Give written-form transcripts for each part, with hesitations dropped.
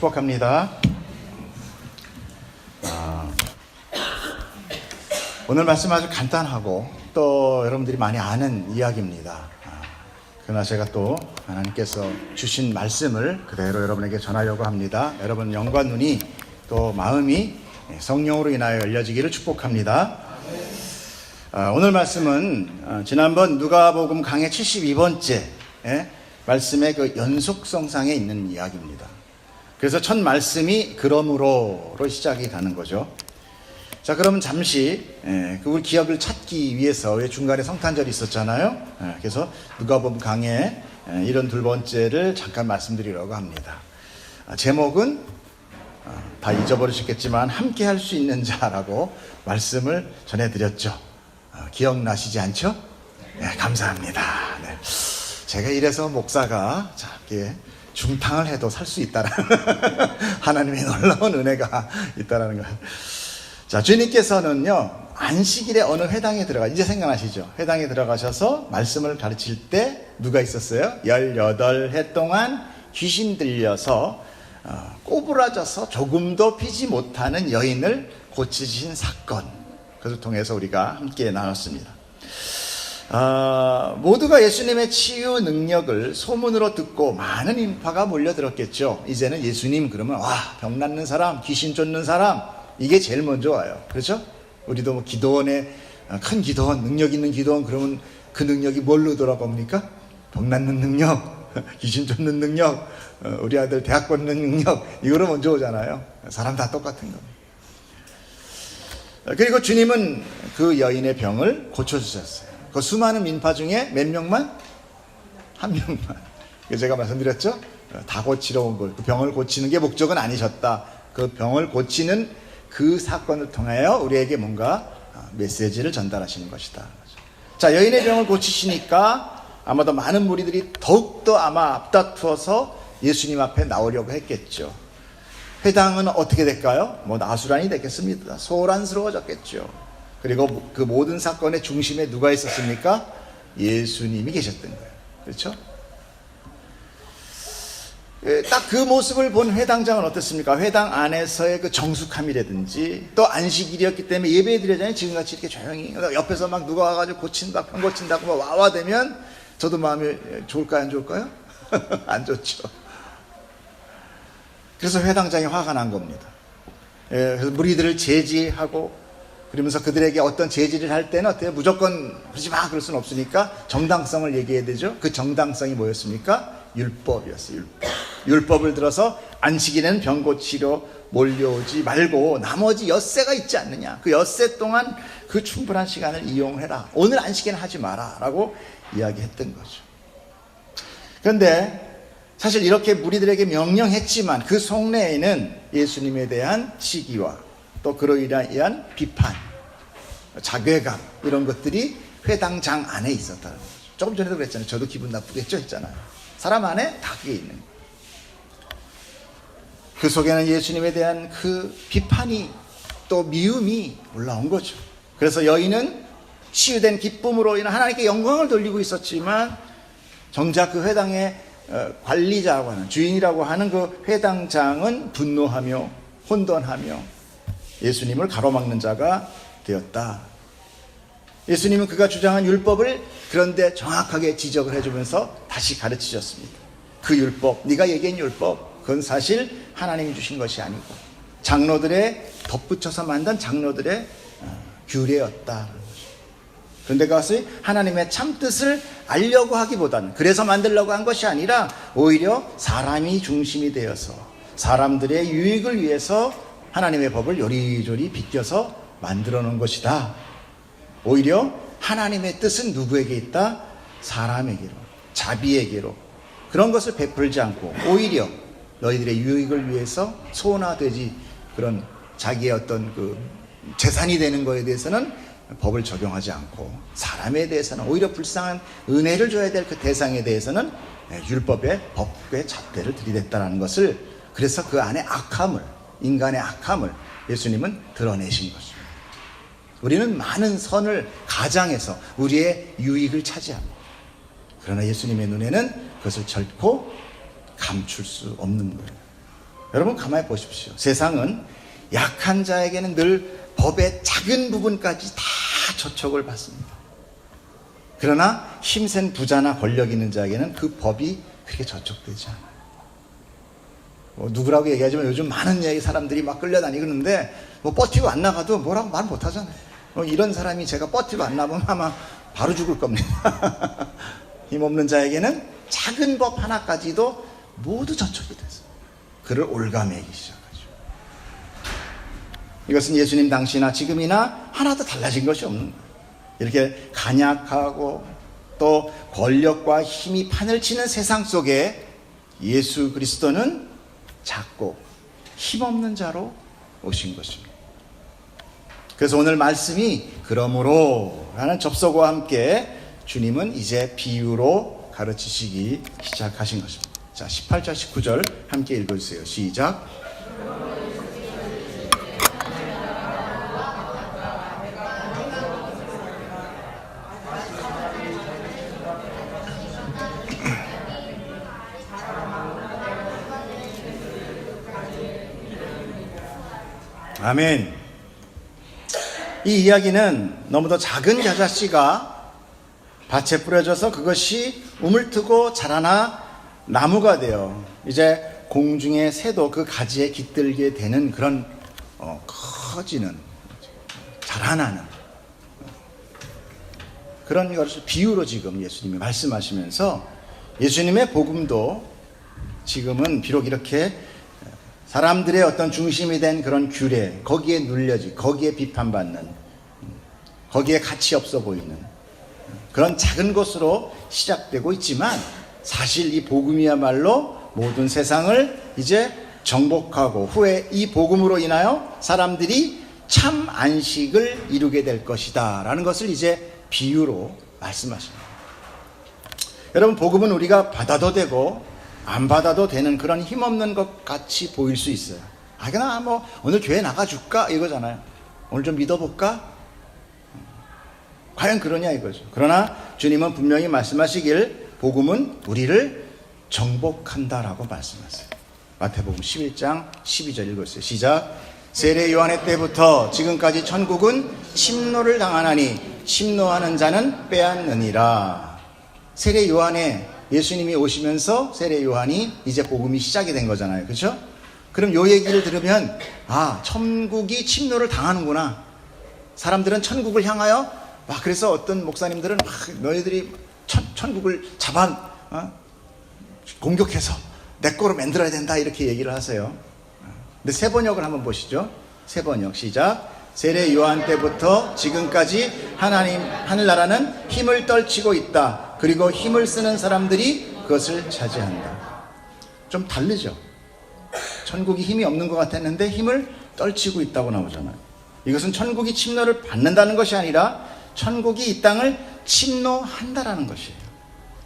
축복합니다. 오늘 말씀 아주 간단하고 또 여러분들이 많이 아는 이야기입니다. 그러나 제가 또 하나님께서 주신 말씀을 그대로 여러분에게 전하려고 합니다. 여러분 영과 눈이 또 마음이 성령으로 인하여 열려지기를 축복합니다. 오늘 말씀은 지난번 누가복음 강해 72번째 말씀의 그 연속성상에 있는 이야기입니다. 그래서 첫 말씀이 그러므로로 시작이 가는 거죠. 자, 그러면 잠시 그 기억을 찾기 위해서 왜 중간에 성탄절이 있었잖아요. 그래서 누가복음 강해 이런 두 번째를 잠깐 말씀드리려고 합니다. 제목은 다 잊어버리셨겠지만 함께 할 수 있는 자라고 말씀을 전해드렸죠. 기억나시지 않죠? 네, 감사합니다. 네. 제가 이래서 목사가 이렇게 중탕을 해도 살 수 있다라는 하나님의 놀라운 은혜가 있다라는 거예요. 자, 주님께서는요 안식일에 어느 회당에 이제 생각나시죠? 회당에 들어가셔서 말씀을 가르칠 때 누가 있었어요? 18해 동안 귀신 들려서 꼬부라져서 조금도 피지 못하는 여인을 고치신 사건, 그것을 통해서 우리가 함께 나눴습니다. 모두가 예수님의 치유 능력을 소문으로 듣고 많은 인파가 몰려들었겠죠. 이제는 예수님 그러면 병 낫는 사람, 귀신 쫓는 사람, 이게 제일 먼저 와요. 그렇죠? 우리도 뭐 기도원에 큰 기도원, 능력 있는 기도원 그러면 그 능력이 뭘로 돌아갑니까? 병 낫는 능력, 귀신 쫓는 능력, 우리 아들 대학 보는 능력, 이거로 먼저 오잖아요. 사람 다 똑같은 겁니다. 그리고 주님은 그 여인의 병을 고쳐주셨어요. 그 수많은 민파 중에 몇 명만? 한 명만. 제가 말씀드렸죠? 다 고치러 온 걸. 그 병을 고치는 게 목적은 아니셨다. 그 병을 고치는 그 사건을 통하여 우리에게 뭔가 메시지를 전달하시는 것이다. 자, 여인의 병을 고치시니까 아마도 많은 무리들이 더욱더 아마 앞다투어서 예수님 앞에 나오려고 했겠죠. 회당은 어떻게 될까요? 나수란이 됐겠습니다. 소란스러워졌겠죠. 그리고 그 모든 사건의 중심에 누가 있었습니까? 예수님이 계셨던 거예요. 그렇죠? 딱 그 모습을 본 회당장은 어떻습니까? 회당 안에서의 그 정숙함이라든지 또 안식일이었기 때문에 예배 드리잖아요. 지금같이 이렇게 조용히 옆에서 막 누가 와가지고 고친다, 병 고친다고 와와대면 저도 마음이 좋을까요? 안 좋을까요? 안 좋죠. 그래서 회당장이 화가 난 겁니다. 그래서 무리들을 제지하고 그러면서 그들에게 어떤 제지를 할 때는 어때요? 무조건 그러지 마 그럴 수는 없으니까 정당성을 얘기해야 되죠. 그 정당성이 뭐였습니까? 율법이었어요. 율법을 들어서 안식일에는 병 고치러 몰려오지 말고 나머지 엿새가 있지 않느냐, 그 엿새 동안 그 충분한 시간을 이용해라, 오늘 안식일은 하지 마라 라고 이야기했던 거죠. 그런데 사실 이렇게 무리들에게 명령했지만 그 속내에는 예수님에 대한 시기와 또 그로 인한 비판, 자괴감, 이런 것들이 회당장 안에 있었다는 거죠. 조금 전에도 그랬잖아요. 저도 기분 나쁘겠죠 했잖아요. 사람 안에 다 그게 있는 거예요. 그 속에는 예수님에 대한 그 비판이 또 미움이 올라온 거죠. 그래서 여인은 치유된 기쁨으로 인한 하나님께 영광을 돌리고 있었지만 정작 그 회당의 관리자라고 하는, 주인이라고 하는 그 회당장은 분노하며 혼돈하며 예수님을 가로막는 자가 되었다. 예수님은 그가 주장한 율법을 그런데 정확하게 지적을 해주면서 다시 가르치셨습니다. 그 율법, 네가 얘기한 율법, 그건 사실 하나님이 주신 것이 아니고 장로들의 덧붙여서 만든 장로들의 규례였다. 그런데 그것이 하나님의 참뜻을 알려고 하기보다는, 그래서 만들려고 한 것이 아니라 오히려 사람이 중심이 되어서 사람들의 유익을 위해서 하나님의 법을 요리조리 비껴서 만들어 놓은 것이다. 오히려 하나님의 뜻은 누구에게 있다? 사람에게로, 자비에게로. 그런 것을 베풀지 않고 오히려 너희들의 유익을 위해서 소원화되지, 그런 자기의 어떤 그 재산이 되는 것에 대해서는 법을 적용하지 않고 사람에 대해서는 오히려 불쌍한 은혜를 줘야 될 그 대상에 대해서는 율법의 법의 잣대를 들이댔다는 것을, 그래서 그 안에 악함을, 인간의 악함을 예수님은 드러내신 것입니다. 우리는 많은 선을 가장해서 우리의 유익을 차지합니다. 그러나 예수님의 눈에는 그것을 결코 감출 수 없는 거예요. 여러분 가만히 보십시오. 세상은 약한 자에게는 늘 법의 작은 부분까지 다 저촉을 받습니다. 그러나 힘센 부자나 권력 있는 자에게는 그 법이 그렇게 저촉되지 않아요. 누구라고 얘기하지만 요즘 많은 사람들이 막 끌려다니는데 버티고 안 나가도 뭐라고 말 못하잖아요. 이런 사람이 제가 버티고 안 나가면 아마 바로 죽을 겁니다. 힘없는 자에게는 작은 법 하나까지도 모두 저촉이 돼서 그를 올가매기 시작하죠. 이것은 예수님 당시나 지금이나 하나도 달라진 것이 없는 거예요. 이렇게 간약하고 또 권력과 힘이 판을 치는 세상 속에 예수 그리스도는 작고 힘없는 자로 오신 것입니다. 그래서 오늘 말씀이 그러므로 라는 접속어와 함께 주님은 이제 비유로 가르치시기 시작하신 것입니다. 자, 18절 19절 함께 읽어주세요. 시작. 아멘. 이 이야기는 너무도 작은 겨자씨가 밭에 뿌려져서 그것이 우물트고 자라나 나무가 되어 이제 공중의 새도 그 가지에 깃들게 되는 그런 커지는, 자라나는 그런 것을 비유로 지금 예수님이 말씀하시면서, 예수님의 복음도 지금은 비록 이렇게 사람들의 어떤 중심이 된 그런 규례, 거기에 눌려지, 거기에 비판받는, 거기에 가치 없어 보이는 그런 작은 것으로 시작되고 있지만, 사실 이 복음이야말로 모든 세상을 이제 정복하고 후에 이 복음으로 인하여 사람들이 참 안식을 이루게 될 것이다 라는 것을 이제 비유로 말씀하십니다. 여러분, 복음은 우리가 받아도 되고 안 받아도 되는 그런 힘없는 것 같이 보일 수 있어요. 그냥 오늘 교회 나가줄까 이거잖아요. 오늘 좀 믿어볼까? 과연 그러냐 이거죠. 그러나 주님은 분명히 말씀하시길 복음은 우리를 정복한다라고 말씀하세요. 마태복음 11장 12절 읽었어요. 시작. 세례 요한의 때부터 지금까지 천국은 침노를 당하나니 침노하는 자는 빼앗느니라. 세례 요한에 예수님이 오시면서 세례 요한이 이제 복음이 시작이 된 거잖아요. 그렇죠? 그럼 요 얘기를 들으면 천국이 침노를 당하는구나. 사람들은 천국을 향하여 그래서 어떤 목사님들은 너희들이 천국을 공격해서 내 거로 만들어야 된다 이렇게 얘기를 하세요. 근데 세 번역을 한번 보시죠. 세 번역 시작. 세례 요한 때부터 지금까지 하늘나라는 힘을 떨치고 있다. 그리고 힘을 쓰는 사람들이 그것을 차지한다. 좀 다르죠. 천국이 힘이 없는 것 같았는데 힘을 떨치고 있다고 나오잖아요. 이것은 천국이 침노를 받는다는 것이 아니라 천국이 이 땅을 침노한다라는 것이에요.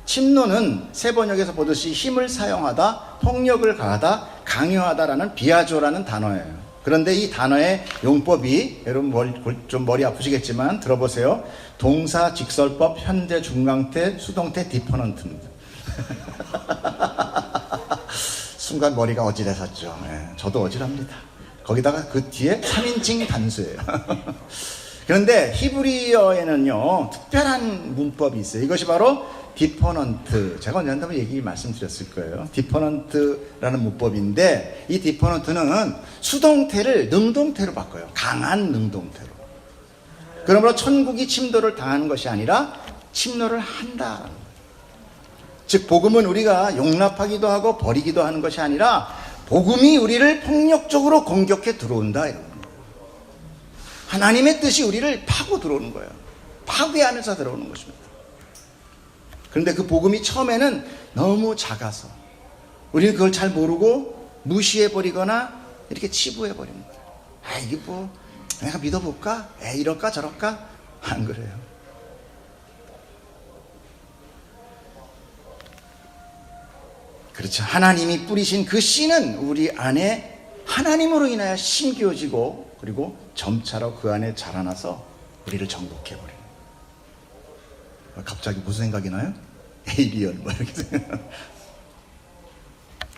침노는 세 번역에서 보듯이 힘을 사용하다, 폭력을 가하다, 강요하다라는 비아조라는 단어예요. 그런데 이 단어의 용법이, 여러분 좀 머리 아프시겠지만 들어보세요. 동사, 직설법, 현재, 중강태, 수동태, 디퍼넌트입니다. 순간 머리가 어지러졌죠. 저도 어지럽니다. 거기다가 그 뒤에 3인칭 단수예요. 그런데 히브리어에는요 특별한 문법이 있어요. 이것이 바로 디퍼넌트. 제가 언제 한번 말씀드렸을 거예요. 디퍼넌트라는 문법인데, 이 디퍼넌트는 수동태를 능동태로 바꿔요. 강한 능동태로. 그러므로 천국이 침노를 당하는 것이 아니라 침노를 한다. 즉 복음은 우리가 용납하기도 하고 버리기도 하는 것이 아니라 복음이 우리를 폭력적으로 공격해 들어온다. 이런 거예요. 하나님의 뜻이 우리를 파고 들어오는 거예요. 파괴하면서 들어오는 것입니다. 그런데 그 복음이 처음에는 너무 작아서 우리는 그걸 잘 모르고 무시해버리거나 이렇게 치부해버리는 거예요. 이게 내가 믿어볼까? 이럴까 저럴까? 안 그래요. 그렇죠. 하나님이 뿌리신 그 씨는 우리 안에 하나님으로 인하여 심겨지고 그리고 점차로 그 안에 자라나서 우리를 정복해버려요. 갑자기 무슨 생각이 나요? 에이리언 뭐 이렇게 생각.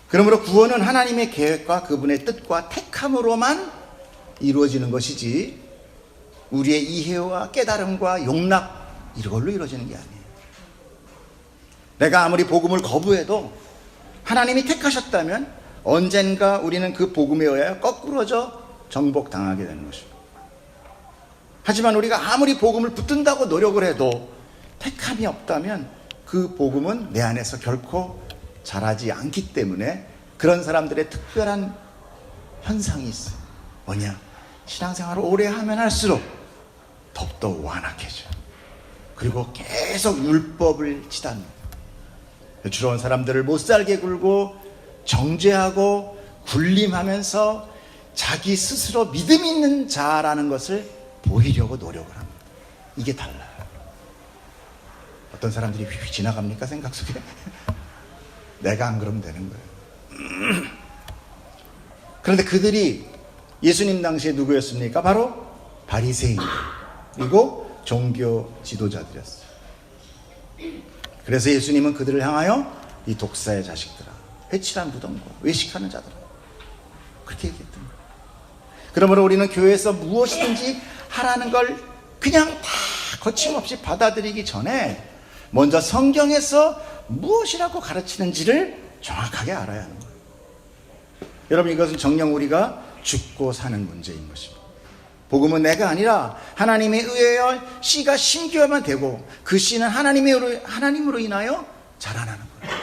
그러므로 구원은 하나님의 계획과 그분의 뜻과 택함으로만 이루어지는 것이지 우리의 이해와 깨달음과 용납 이걸로 이루어지는 게 아니에요. 내가 아무리 복음을 거부해도 하나님이 택하셨다면 언젠가 우리는 그 복음에 의하여 거꾸로져 정복당하게 되는 것입니다. 하지만 우리가 아무리 복음을 붙든다고 노력을 해도 택함이 없다면 그 복음은 내 안에서 결코 자라지 않기 때문에 그런 사람들의 특별한 현상이 있어요. 뭐냐? 신앙생활을 오래 하면 할수록 더욱더 완악해져요. 그리고 계속 율법을 치닫는 주로운 사람들을 못살게 굴고 정죄하고 군림하면서 자기 스스로 믿음 있는 자라는 것을 보이려고 노력을 합니다. 이게 달라요. 어떤 사람들이 휙 지나갑니까? 생각 속에. 내가 안 그러면 되는 거예요. 그런데 그들이 예수님 당시에 누구였습니까? 바로 바리새인 그리고 종교 지도자들이었어요. 그래서 예수님은 그들을 향하여 이 독사의 자식들아, 회칠한 무덤과 외식하는 자들아 그렇게 얘기했던 거예요. 그러므로 우리는 교회에서 무엇이든지 하라는 걸 그냥 다 거침없이 받아들이기 전에 먼저 성경에서 무엇이라고 가르치는지를 정확하게 알아야 하는 거예요. 여러분, 이것은 정녕 우리가 죽고 사는 문제인 것입니다. 복음은 내가 아니라 하나님에 의하여 씨가 심겨야만 되고 그 씨는 하나님으로 인하여 자라나는 거예요.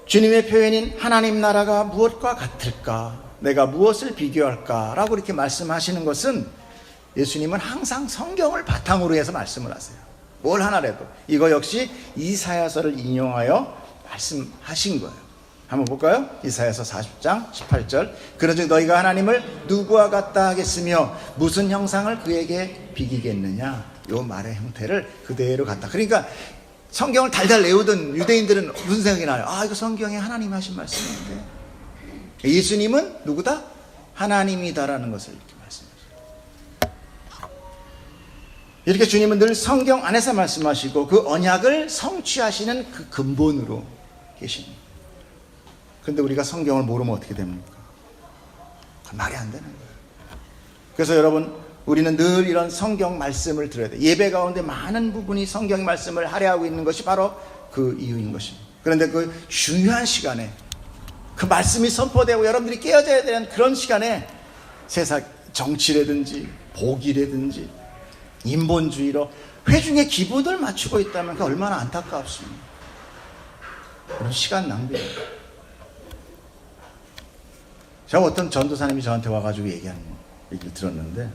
주님의 표현인 하나님 나라가 무엇과 같을까? 내가 무엇을 비교할까? 라고 이렇게 말씀하시는 것은 예수님은 항상 성경을 바탕으로 해서 말씀을 하세요. 뭘 하나라도. 이거 역시 이사야서를 인용하여 말씀하신 거예요. 한번 볼까요? 이사야서 40장 18절. 그런즉 너희가 하나님을 누구와 같다 하겠으며 무슨 형상을 그에게 비기겠느냐. 이 말의 형태를 그대로 갖다. 그러니까 성경을 달달 외우던 유대인들은 무슨 생각이 나요? 아, 이거 성경에 하나님 하신 말씀인데. 예수님은 누구다? 하나님이다라는 것을 이렇게 말씀하세요. 이렇게 주님은 늘 성경 안에서 말씀하시고 그 언약을 성취하시는 그 근본으로 계십니다. 그런데 우리가 성경을 모르면 어떻게 됩니까? 그건 말이 안 되는 거예요. 그래서 여러분, 우리는 늘 이런 성경 말씀을 들어야 돼요. 예배 가운데 많은 부분이 성경 말씀을 할애하고 있는 것이 바로 그 이유인 것입니다. 그런데 그 중요한 시간에 그 말씀이 선포되고 여러분들이 깨어져야 되는 그런 시간에 세상 정치라든지 복이라든지 인본주의로 회중의 기분을 맞추고 있다면 그 얼마나 안타깝습니까? 그런 시간 낭비예요. 제가 어떤 전도사님이 저한테 와가지고 얘기를 들었는데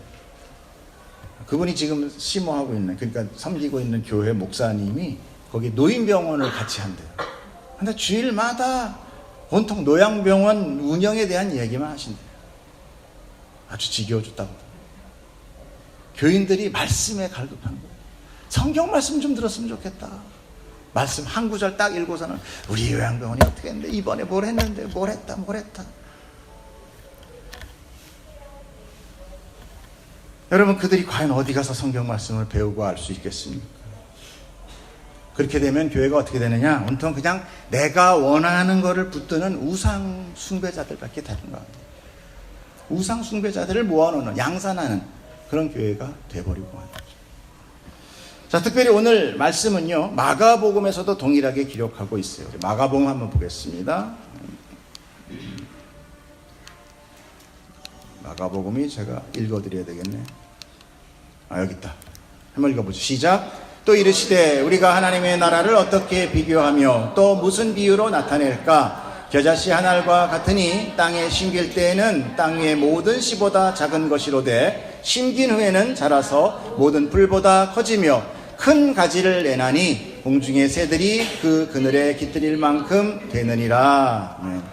그분이 지금 심호하고 있는, 그러니까 섬기고 있는 교회 목사님이 거기 노인병원을 같이 한대요. 근데 주일마다 온통 노양병원 운영에 대한 얘기만 하신대요. 아주 지겨워 죽다고. 교인들이 말씀에 갈급한 거예요. 성경 말씀 좀 들었으면 좋겠다. 말씀 한 구절 딱 읽고서는 우리 요양병원이 어떻게 했는데 이번에 뭘 했는데 뭘 했다. 여러분, 그들이 과연 어디 가서 성경 말씀을 배우고 알 수 있겠습니까? 그렇게 되면 교회가 어떻게 되느냐? 온통 그냥 내가 원하는 거를 붙드는 우상 숭배자들밖에 되는 거예요. 우상 숭배자들을 모아놓는, 양산하는 그런 교회가 돼버리고 하는 거죠. 자, 특별히 오늘 말씀은요, 마가복음에서도 동일하게 기록하고 있어요. 우리 마가복음 한번 보겠습니다. 마가복음이 제가 읽어드려야 되겠네. 여기 있다. 한번 읽어보죠. 시작. 또 이르시되 우리가 하나님의 나라를 어떻게 비교하며 또 무슨 비유로 나타낼까? 겨자씨 한 알과 같으니 땅에 심길 때에는 땅 위의 모든 씨보다 작은 것이로되 심긴 후에는 자라서 모든 풀보다 커지며 큰 가지를 내나니 공중의 새들이 그 그늘에 깃들일 만큼 되느니라.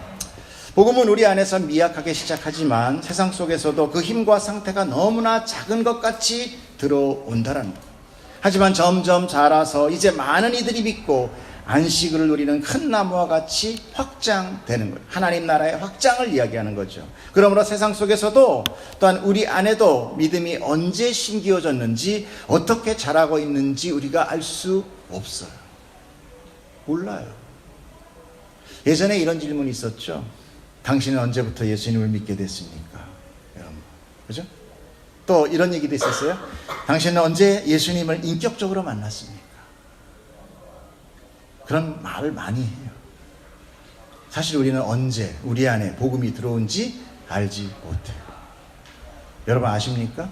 복음은 우리 안에서 미약하게 시작하지만 세상 속에서도 그 힘과 상태가 너무나 작은 것 같이 들어온다라는 것. 하지만 점점 자라서 이제 많은 이들이 믿고 안식을 누리는 큰 나무와 같이 확장되는 거예요. 하나님 나라의 확장을 이야기하는 거죠. 그러므로 세상 속에서도 또한 우리 안에도 믿음이 언제 심기어졌는지, 어떻게 자라고 있는지 우리가 알 수 없어요. 몰라요. 예전에 이런 질문이 있었죠. 당신은 언제부터 예수님을 믿게 됐습니까? 여러분, 그죠? 또 이런 얘기도 있었어요. 당신은 언제 예수님을 인격적으로 만났습니까? 그런 말을 많이 해요. 사실 우리는 언제 우리 안에 복음이 들어온지 알지 못해요. 여러분 아십니까?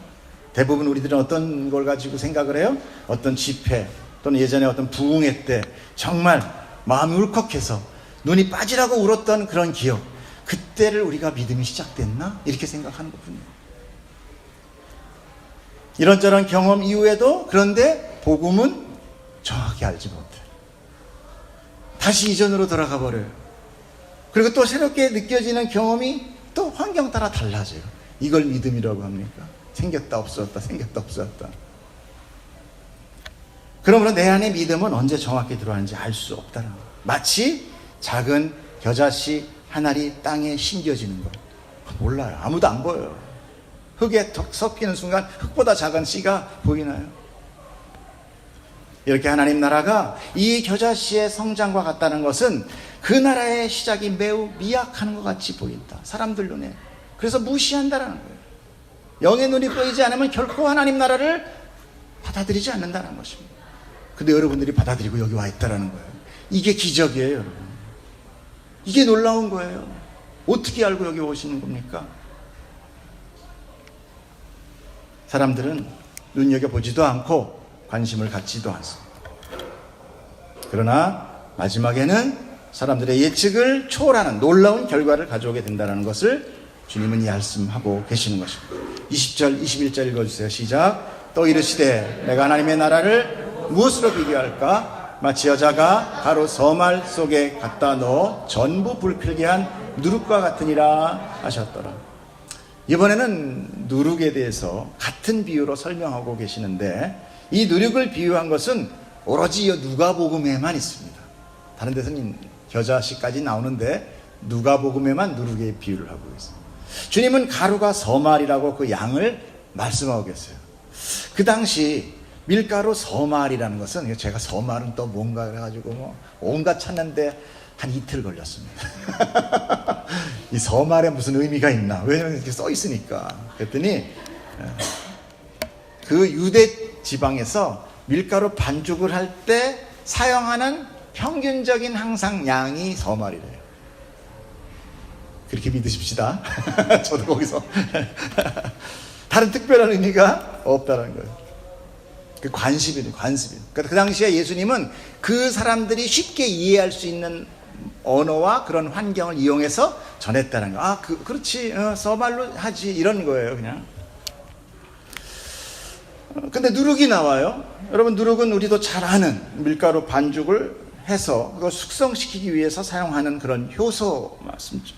대부분 우리들은 어떤 걸 가지고 생각을 해요? 어떤 집회 또는 예전에 어떤 부흥회 때 정말 마음이 울컥해서 눈이 빠지라고 울었던 그런 기억, 그때를 우리가 믿음이 시작됐나? 이렇게 생각하는 거군요. 이런저런 경험 이후에도 그런데 복음은 정확히 알지 못해요. 다시 이전으로 돌아가 버려요. 그리고 또 새롭게 느껴지는 경험이 또 환경 따라 달라져요. 이걸 믿음이라고 합니까? 생겼다 없어졌다, 생겼다 없어졌다. 그러므로 내 안에 믿음은 언제 정확히 들어왔는지 알 수 없다는 거예요. 마치 작은 겨자씨 한 알이 땅에 심겨지는 거. 몰라요. 아무도 안 보여요. 흙에 턱 섞이는 순간 흙보다 작은 씨가 보이나요? 이렇게 하나님 나라가 이 겨자씨의 성장과 같다는 것은 그 나라의 시작이 매우 미약한 것 같이 보인다. 사람들 눈에. 그래서 무시한다는 거예요. 영의 눈이 보이지 않으면 결코 하나님 나라를 받아들이지 않는다는 것입니다. 근데 여러분들이 받아들이고 여기 와 있다는 거예요. 이게 기적이에요, 여러분. 이게 놀라운 거예요. 어떻게 알고 여기 오시는 겁니까? 사람들은 눈여겨보지도 않고 관심을 갖지도 않습니다. 그러나 마지막에는 사람들의 예측을 초월하는 놀라운 결과를 가져오게 된다는 것을 주님은 말씀하고 계시는 것입니다. 20절, 21절 읽어주세요. 시작. 또 이르시되 내가 하나님의 나라를 무엇으로 비교할까? 마치 여자가 가루 서말 속에 갖다 넣어 전부 불필게 한 누룩과 같으니라 하셨더라. 이번에는 누룩에 대해서 같은 비유로 설명하고 계시는데, 이 누룩을 비유한 것은 오로지 누가복음에만 있습니다. 다른 데서는 겨자씨까지 나오는데 누가복음에만 누룩의 비유를 하고 있어요. 주님은 가루가 서말이라고 그 양을 말씀하고 계세요. 그 당시 밀가루 서말이라는 것은, 제가 서말은 또 뭔가 그래가지고 온갖 찾는데 한 이틀 걸렸습니다. 이 서말에 무슨 의미가 있나? 왜냐면 이렇게 써 있으니까. 그랬더니 그 유대 지방에서 밀가루 반죽을 할 때 사용하는 평균적인 항상 양이 서말이래요. 그렇게 믿으십시다. 저도 거기서 다른 특별한 의미가 없다는 거예요. 그 관습이에요, 관습이. 그러니까 그 당시에 예수님은 그 사람들이 쉽게 이해할 수 있는 언어와 그런 환경을 이용해서 전했다는 거. 그렇지, 서말로 하지, 이런 거예요, 그냥. 근데 누룩이 나와요. 여러분, 누룩은 우리도 잘 아는 밀가루 반죽을 해서 그걸 숙성시키기 위해서 사용하는 그런 효소 맞습니다.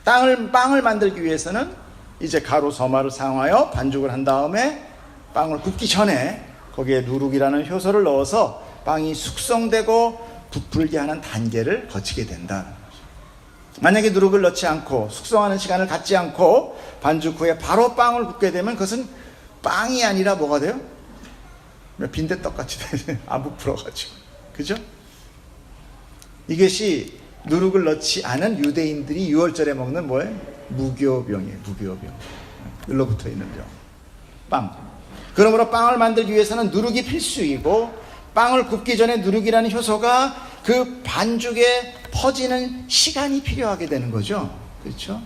빵을 만들기 위해서는 이제 가루 서말을 사용하여 반죽을 한 다음에 빵을 굽기 전에 거기에 누룩이라는 효소를 넣어서 빵이 숙성되고 부풀게 하는 단계를 거치게 된다는 거죠. 만약에 누룩을 넣지 않고 숙성하는 시간을 갖지 않고 반죽 후에 바로 빵을 굽게 되면 그것은 빵이 아니라 뭐가 돼요? 빈대떡같이 안 부풀어가지고. 그죠? 이것이 누룩을 넣지 않은 유대인들이 6월절에 먹는 뭐예요? 무교병이에요. 무교병. 눌러붙어 있는 병. 빵. 그러므로 빵을 만들기 위해서는 누룩이 필수이고, 빵을 굽기 전에 누룩이라는 효소가 그 반죽에 퍼지는 시간이 필요하게 되는 거죠. 그렇죠?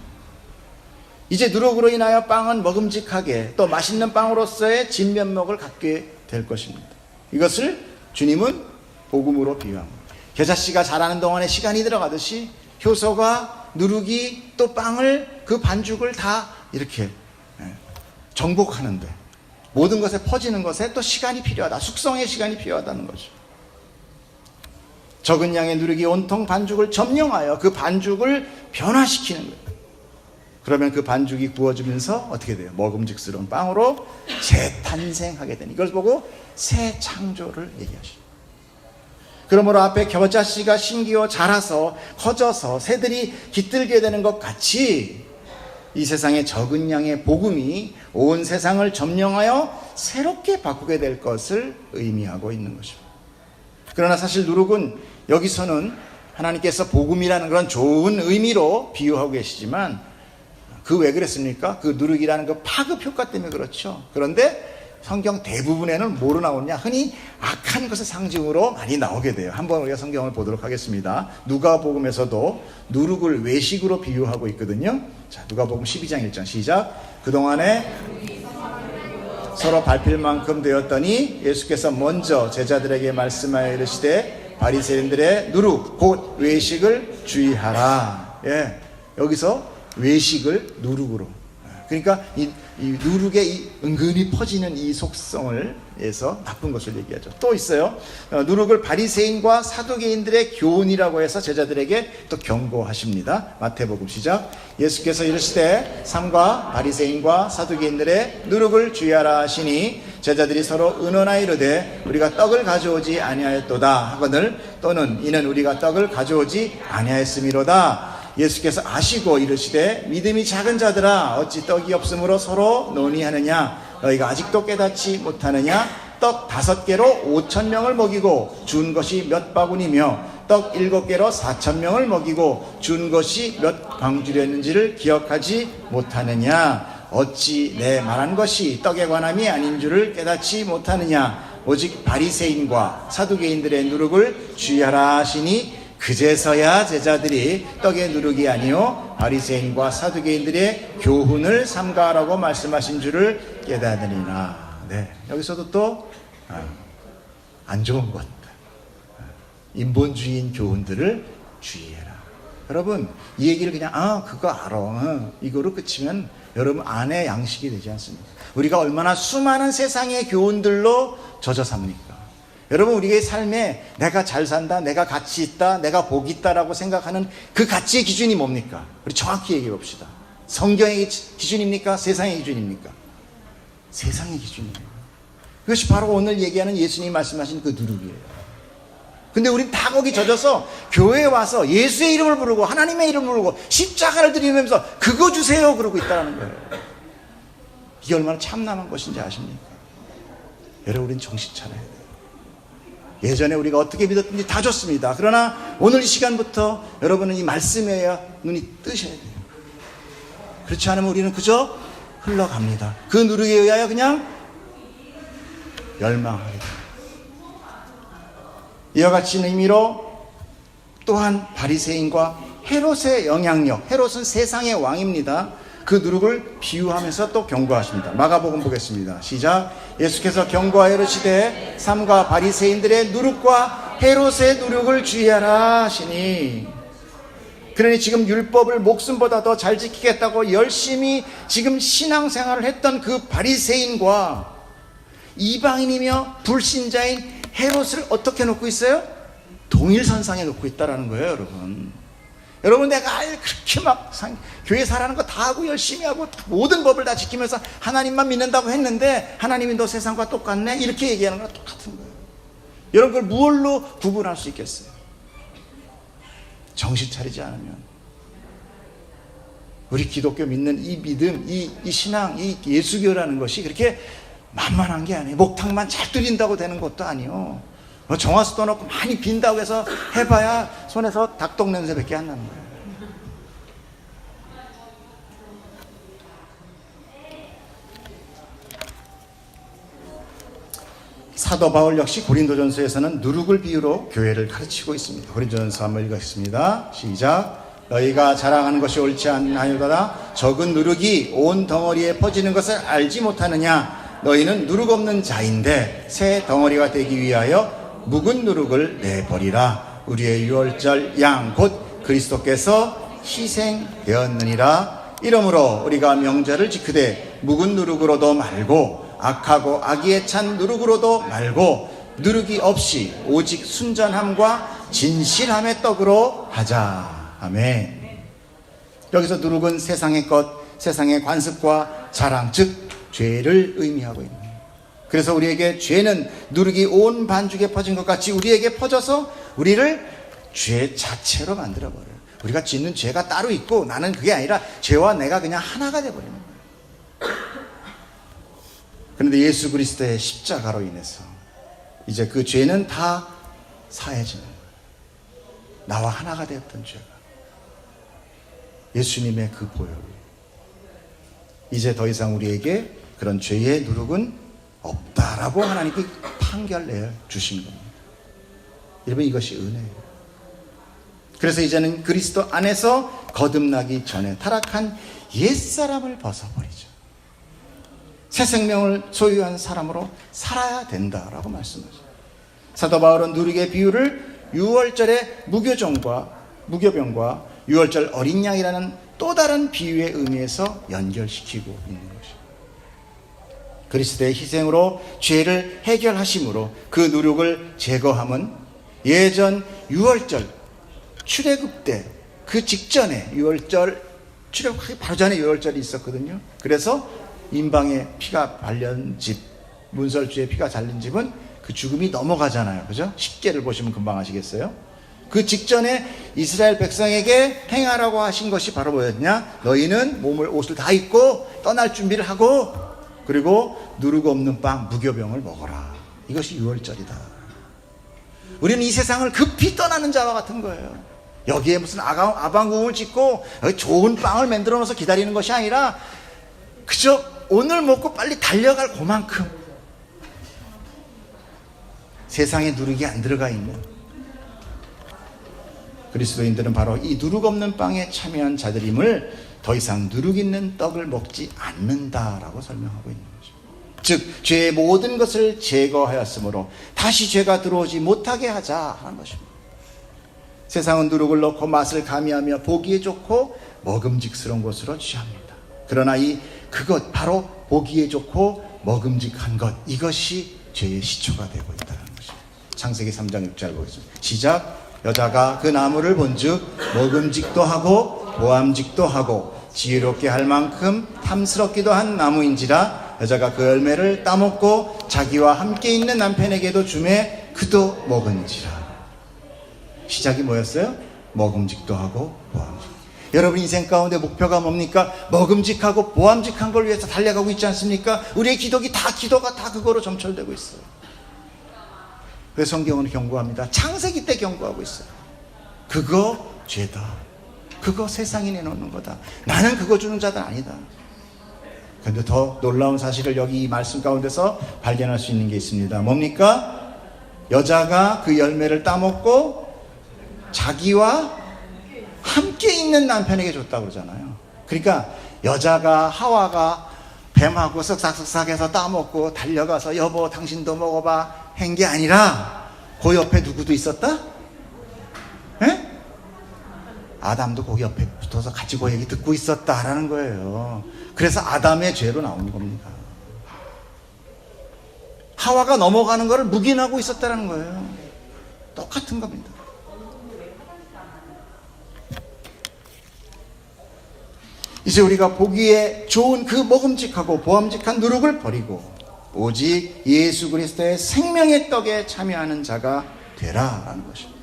이제 누룩으로 인하여 빵은 먹음직하게 또 맛있는 빵으로서의 진면목을 갖게 될 것입니다. 이것을 주님은 복음으로 비유한 겁니다. 겨자씨가 자라는 동안에 시간이 들어가듯이 효소가 누룩이 또 빵을, 그 반죽을 다 이렇게 정복하는데, 모든 것에 퍼지는 것에 또 시간이 필요하다. 숙성의 시간이 필요하다는 거죠. 적은 양의 누룩이 온통 반죽을 점령하여 그 반죽을 변화시키는 거예요. 그러면 그 반죽이 구워지면서 어떻게 돼요? 먹음직스러운 빵으로 재탄생하게 되는, 이걸 보고 새 창조를 얘기하시죠. 그러므로 앞에 겨자씨가 심기어 자라서 커져서 새들이 깃들게 되는 것 같이 이 세상의 적은 양의 복음이 온 세상을 점령하여 새롭게 바꾸게 될 것을 의미하고 있는 것입니다. 그러나 사실 누룩은 여기서는 하나님께서 복음이라는 그런 좋은 의미로 비유하고 계시지만 그 왜 그랬습니까? 그 누룩이라는 그 파급 효과 때문에 그렇죠. 그런데 성경 대부분에는 뭐로 나오느냐? 흔히 악한 것의 상징으로 많이 나오게 돼요. 한번 우리가 성경을 보도록 하겠습니다. 누가복음에서도 누룩을 외식으로 비유하고 있거든요. 자, 누가복음 12장 1절 시작. 그동안에 서로 밟힐 만큼 되었더니 예수께서 먼저 제자들에게 말씀하여 이르시되 바리새인들의 누룩 곧 외식을 주의하라. 예, 여기서 외식을 누룩으로. 그러니까 이 누룩의 이 은근히 퍼지는 이 속성을 해서 나쁜 것을 얘기하죠. 또 있어요. 누룩을 바리새인과 사두개인들의 교훈이라고 해서 제자들에게 또 경고하십니다. 마태복음 시작. 예수께서 이르시되 삼가 바리새인과 사두개인들의 누룩을 주의하라 하시니 제자들이 서로 의논하여 이르되 우리가 떡을 가져오지 아니하였도다 하거늘 또는 이는 우리가 떡을 가져오지 아니하였음이로다. 예수께서 아시고 이르시되 믿음이 작은 자들아 어찌 떡이 없으므로 서로 논의하느냐 너희가 아직도 깨닫지 못하느냐 떡 5개로 5,000명을 먹이고 준 것이 몇 바구니며 떡 7개로 4,000명을 먹이고 준 것이 몇 방주렸는지를 기억하지 못하느냐 어찌 내 말한 것이 떡에 관함이 아닌 줄을 깨닫지 못하느냐 오직 바리새인과 사두개인들의 누룩을 주의하라 하시니 그제서야 제자들이 떡의 누룩이 아니요 바리새인과 사두개인들의 교훈을 삼가라고 말씀하신 줄을 깨닫으리라. 네, 여기서도 또 안 좋은 것, 인본주의인 교훈들을 주의해라. 여러분 이 얘기를 그냥 그거 알아 이거로 끝이면 여러분 안에 양식이 되지 않습니까? 우리가 얼마나 수많은 세상의 교훈들로 젖어 삽니까? 여러분 우리의 삶에 내가 잘 산다, 내가 가치 있다, 내가 복이 있다라고 생각하는 그 가치의 기준이 뭡니까? 우리 정확히 얘기해 봅시다. 성경의 기준입니까? 세상의 기준입니까? 세상의 기준이에요. 그것이 바로 오늘 얘기하는 예수님이 말씀하신 그 누룩이에요. 근데 우린 다 거기 젖어서 교회에 와서 예수의 이름을 부르고 하나님의 이름을 부르고 십자가를 드리면서 그거 주세요 그러고 있다는 거예요. 이게 얼마나 참남한 것인지 아십니까? 여러분 우린 정신 차려야 돼요. 예전에 우리가 어떻게 믿었든지 다 좋습니다. 그러나 오늘 이 시간부터 여러분은 이 말씀에 눈이 뜨셔야 돼요. 그렇지 않으면 우리는 그저 흘러갑니다. 그 누룩에 의하여 그냥 멸망하게 됩니다. 이와 같은 의미로 또한 바리새인과 헤롯의 영향력, 헤롯은 세상의 왕입니다. 그 누룩을 비유하면서 또 경고하십니다. 마가복음 보겠습니다. 시작. 예수께서 경고하여 이르시되 삼가 바리새인들의 누룩과 헤롯의 누룩을 주의하라 하시니 그러니 지금 율법을 목숨보다 더 잘 지키겠다고 열심히 지금 신앙생활을 했던 그 바리새인과 이방인이며 불신자인 헤롯을 어떻게 놓고 있어요? 동일선상에 놓고 있다는 거예요, 여러분. 여러분 내가 그렇게 막 교회 살아는 거 다 하고 열심히 하고 모든 법을 다 지키면서 하나님만 믿는다고 했는데 하나님이 너 세상과 똑같네? 이렇게 얘기하는 거랑 똑같은 거예요. 여러분 그걸 무엇로 구분할 수 있겠어요? 정신 차리지 않으면 우리 기독교 믿는 이 믿음, 이 신앙, 이 예수교라는 것이 그렇게 만만한 게 아니에요. 목탕만 잘 뚫린다고 되는 것도 아니에요. 정화수 떠놓고 많이 빈다고 해서 해봐야 손에서 닭똥 냄새밖에 안 나는 거예요. 사도 바울 역시 고린도전서에서는 누룩을 비유로 교회를 가르치고 있습니다. 고린도전서 한번 읽겠습니다. 시작. 너희가 자랑하는 것이 옳지 않나요다. 적은 누룩이 온 덩어리에 퍼지는 것을 알지 못하느냐. 너희는 누룩 없는 자인데 새 덩어리가 되기 위하여 묵은 누룩을 내버리라. 우리의 유월절 양 곧 그리스도께서 희생되었느니라. 이러므로 우리가 명절을 지키되 묵은 누룩으로도 말고 악하고 악의에 찬 누룩으로도 말고 누룩이 없이 오직 순전함과 진실함의 떡으로 하자. 아멘. 여기서 누룩은 세상의 것, 세상의 관습과 자랑, 즉 죄를 의미하고 있는 거예요. 그래서 우리에게 죄는 누룩이 온 반죽에 퍼진 것 같이 우리에게 퍼져서 우리를 죄 자체로 만들어버려요. 우리가 짓는 죄가 따로 있고 나는 그게 아니라 죄와 내가 그냥 하나가 돼버리는 거예요. 그런데 예수 그리스도의 십자가로 인해서 이제 그 죄는 다 사해지는 거예요. 나와 하나가 되었던 죄가 예수님의 그 보혈, 이제 더 이상 우리에게 그런 죄의 누룩은 없다라고 하나님께 판결내어 주신 겁니다. 여러분, 이것이 은혜예요. 그래서 이제는 그리스도 안에서 거듭나기 전에 타락한 옛사람을 벗어버리죠. 새 생명을 소유한 사람으로 살아야 된다라고 말씀하죠. 사도 바울은 누룩의 비유를 유월절의 무교병과 유월절 어린 양이라는 또 다른 비유의 의미에서 연결시키고 있는 것입니다. 그리스도의 희생으로 죄를 해결하심으로 그 누룩을 제거함은 예전 유월절 출애굽 때 그 직전에 유월절 출애굽하기 바로 전에 유월절이 있었거든요. 그래서 임방의 피가 발린 집, 문설주의 피가 잘린 집은 그 죽음이 넘어가잖아요. 그죠? 10계를 보시면 금방 아시겠어요? 그 직전에 이스라엘 백성에게 행하라고 하신 것이 바로 뭐였냐? 너희는 옷을 다 입고 떠날 준비를 하고, 그리고 누룩 없는 빵, 무교병을 먹어라. 이것이 유월절이다. 우리는 이 세상을 급히 떠나는 자와 같은 거예요. 여기에 무슨 아방궁을 짓고 좋은 빵을 만들어 놓아서 기다리는 것이 아니라 그저 오늘 먹고 빨리 달려갈 그만큼 세상에 누룩이 안 들어가 있는 그리스도인들은 바로 이 누룩 없는 빵에 참여한 자들임을 더 이상 누룩 있는 떡을 먹지 않는다라고 설명하고 있는 거죠. 즉 죄의 모든 것을 제거하였으므로 다시 죄가 들어오지 못하게 하자 하는 것입니다. 세상은 누룩을 넣고 맛을 가미하며 보기에 좋고 먹음직스러운 것으로 취합니다. 그러나 그것 바로 보기에 좋고 먹음직한 것, 이것이 죄의 시초가 되고 있다는 것입니다. 창세기 3장 6절 보겠습니다. 시작. 여자가 그 나무를 본즉 먹음직도 하고 보암직도 하고 지혜롭게 할 만큼 탐스럽기도 한 나무인지라 여자가 그 열매를 따먹고 자기와 함께 있는 남편에게도 주매 그도 먹은지라. 시작이 뭐였어요? 먹음직도 하고 보암직. 여러분 인생 가운데 목표가 뭡니까? 먹음직하고 보암직한 걸 위해서 달려가고 있지 않습니까? 우리의 기도가 다 그거로 점철되고 있어요. 그래서 성경은 경고합니다. 창세기 때 경고하고 있어요. 그거 죄다. 그거 세상이 내놓는 거다. 나는 그거 주는 자들 아니다. 그런데 더 놀라운 사실을 여기 이 말씀 가운데서 발견할 수 있는 게 있습니다. 뭡니까? 여자가 그 열매를 따먹고 자기와 함께 있는 남편에게 줬다고 그러잖아요. 그러니까 여자가 하와가 뱀하고 쓱싹쓱싹해서 따먹고 달려가서 여보 당신도 먹어봐 한 게 아니라 그 옆에 누구도 있었다? 에? 아담도 거기 옆에 붙어서 같이 그 얘기 듣고 있었다라는 거예요. 그래서 아담의 죄로 나오는 겁니다. 하와가 넘어가는 것을 묵인하고 있었다는 거예요. 똑같은 겁니다. 이제 우리가 보기에 좋은 그 먹음직하고 보암직한 누룩을 버리고 오직 예수 그리스도의 생명의 떡에 참여하는 자가 되라라는 것입니다.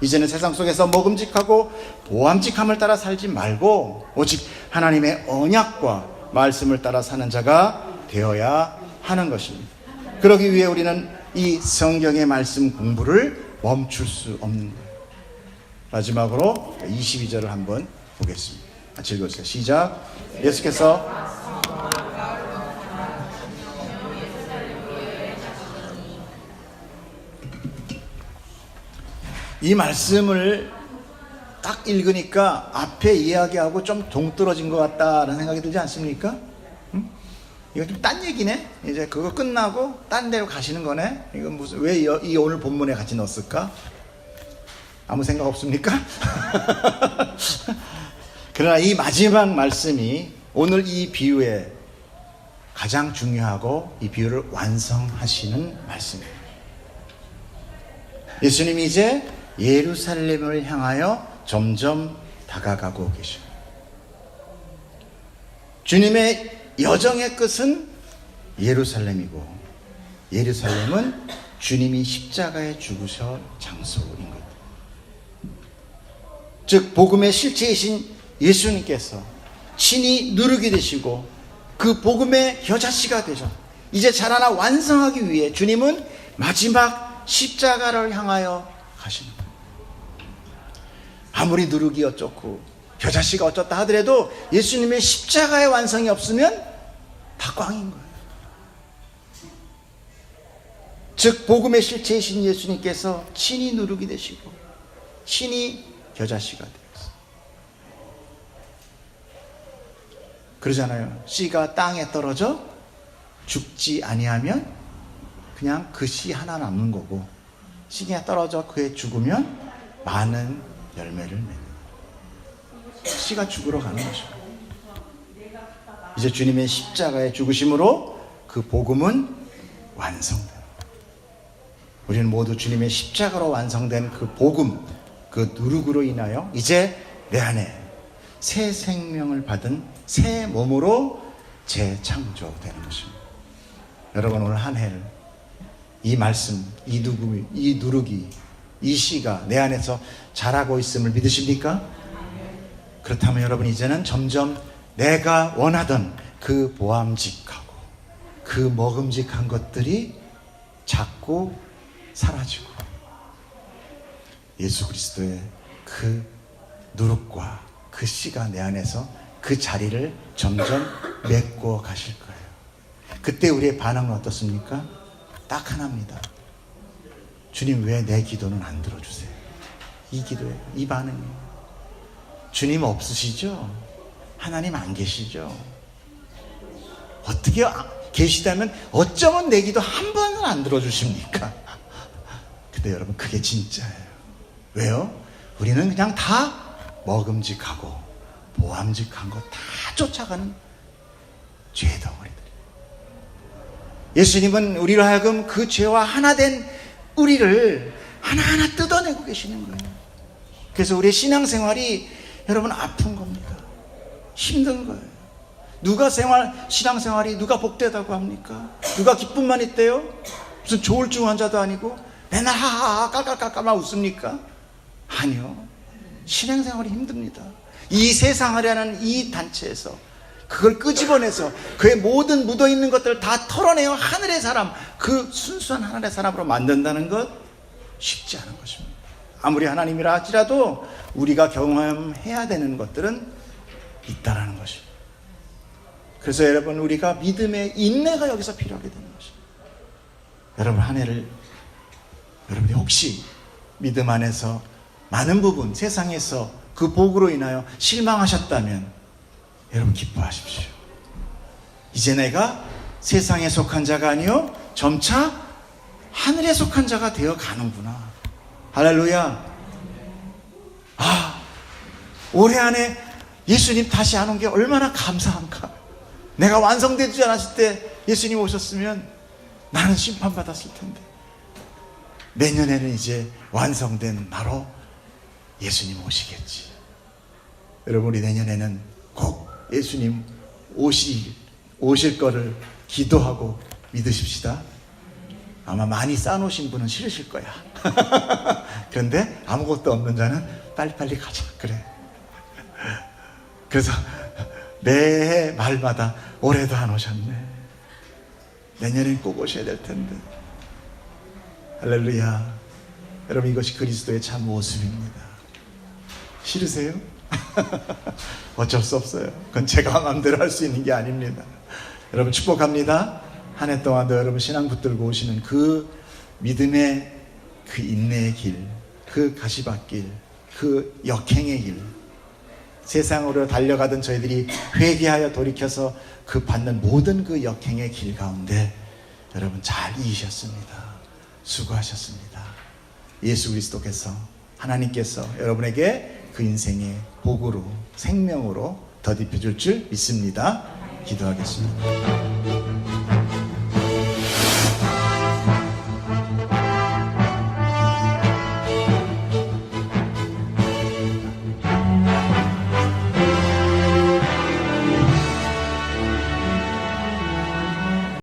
이제는 세상 속에서 먹음직하고 보암직함을 따라 살지 말고 오직 하나님의 언약과 말씀을 따라 사는 자가 되어야 하는 것입니다. 그러기 위해 우리는 이 성경의 말씀 공부를 멈출 수 없는 거예요. 마지막으로 22절을 한번 보겠습니다. 같이 읽어주세요. 시작. 예수께서 이 말씀을 딱 읽으니까 앞에 이야기하고 좀 동떨어진 것 같다라는 생각이 들지 않습니까? 응? 이거 좀 딴 얘기네? 이제 그거 끝나고 딴 데로 가시는 거네? 이건 무슨, 왜 이 오늘 본문에 같이 넣었을까? 아무 생각 없습니까? 그러나 이 마지막 말씀이 오늘 이 비유에 가장 중요하고 이 비유를 완성하시는 말씀입니다. 예수님이 이제 예루살렘을 향하여 점점 다가가고 계십니다. 주님의 여정의 끝은 예루살렘이고 예루살렘은 주님이 십자가에 죽으셔 장소인 것. 즉 복음의 실체이신 예수님께서 친히 누르게 되시고 그 복음의 겨자씨가 되셔 이제 자라나 완성하기 위해 주님은 마지막 십자가를 향하여 가시는 거예요. 아무리 누르기 어쩌고 겨자씨가 어쩌다 하더라도 예수님의 십자가의 완성이 없으면 다 꽝인 거예요. 즉 복음의 실체이신 예수님께서 친히 누르게 되시고 친히 겨자씨가 되었어요. 그러잖아요. 씨가 땅에 떨어져 죽지 아니하면 그냥 그 씨 하나 남는 거고, 씨가 떨어져 그에 죽으면 많은 열매를 맺는 거예요. 씨가 죽으러 가는 거죠. 이제 주님의 십자가의 죽으심으로 그 복음은 완성돼요. 우리는 모두 주님의 십자가로 완성된 그 복음, 그 누룩으로 인하여 이제 내 안에 새 생명을 받은 새 몸으로 재창조되는 것입니다. 여러분 오늘 한 해를 이 말씀, 이 누룩이, 이 씨가 내 안에서 자라고 있음을 믿으십니까? 그렇다면 여러분 이제는 점점 내가 원하던 그 보암직하고 그 먹음직한 것들이 자꾸 사라지고 예수 그리스도의 그 누룩과 그 씨가 내 안에서 그 자리를 점점 메꿔 가실 거예요. 그때 우리의 반응은 어떻습니까? 딱 하나입니다. 주님 왜 내 기도는 안 들어주세요? 이 기도예요. 이 반응이에요. 주님 없으시죠? 하나님 안 계시죠? 어떻게 계시다면 어쩌면 내 기도 한 번은 안 들어주십니까? 근데 여러분 그게 진짜예요. 왜요? 우리는 그냥 다 먹음직하고 보암직한 거 다 쫓아가는 죄덩어리들. 예수님은 우리로 하여금 그 죄와 하나 된 우리를 하나하나 뜯어내고 계시는 거예요. 그래서 우리의 신앙생활이 여러분 아픈 겁니다. 힘든 거예요. 누가 신앙생활이 누가 복되다고 합니까? 누가 기쁨만 있대요? 무슨 조울증 환자도 아니고 맨날 하하하 깔깔깔깔만 웃습니까? 아니요. 신앙생활이 힘듭니다. 이 세상이라는 이 단체에서 그걸 끄집어내서 그의 모든 묻어있는 것들을 다 털어내어 하늘의 사람, 그 순수한 하늘의 사람으로 만든다는 것 쉽지 않은 것입니다. 아무리 하나님이라 할지라도 우리가 경험해야 되는 것들은 있다라는 것입니다. 그래서 여러분 우리가 믿음의 인내가 여기서 필요하게 되는 것입니다. 여러분 한 해를 여러분이 혹시 믿음 안에서 많은 부분 세상에서 그 복으로 인하여 실망하셨다면 여러분 기뻐하십시오. 이제 내가 세상에 속한 자가 아니요 점차 하늘에 속한 자가 되어 가는구나. 할렐루야. 올해 안에 예수님 다시 안 온 게 얼마나 감사한가. 내가 완성되지 않았을 때 예수님 오셨으면 나는 심판받았을 텐데 내년에는 이제 완성된 나로 예수님 오시겠지. 여러분 우리 내년에는 꼭 예수님 오실 거를 기도하고 믿으십시다. 아마 많이 쌓아놓으신 분은 싫으실 거야. 그런데 아무것도 없는 자는 빨리빨리 가자. 그래. 그래서 매 말마다 올해도 안 오셨네. 내년엔 꼭 오셔야 될 텐데. 할렐루야. 여러분 이것이 그리스도의 참 모습입니다. 싫으세요? 어쩔 수 없어요. 그건 제가 마음대로 할 수 있는 게 아닙니다. 여러분 축복합니다. 한 해 동안도 여러분 신앙 붙들고 오시는 그 믿음의 그 인내의 길, 그 가시밭길, 그 역행의 길, 세상으로 달려가던 저희들이 회개하여 돌이켜서 그 받는 모든 그 역행의 길 가운데 여러분 잘 이기셨습니다. 수고하셨습니다. 예수 그리스도께서 하나님께서 여러분에게 그 인생의 복으로 생명으로 덧입혀 줄 믿습니다. 기도하겠습니다.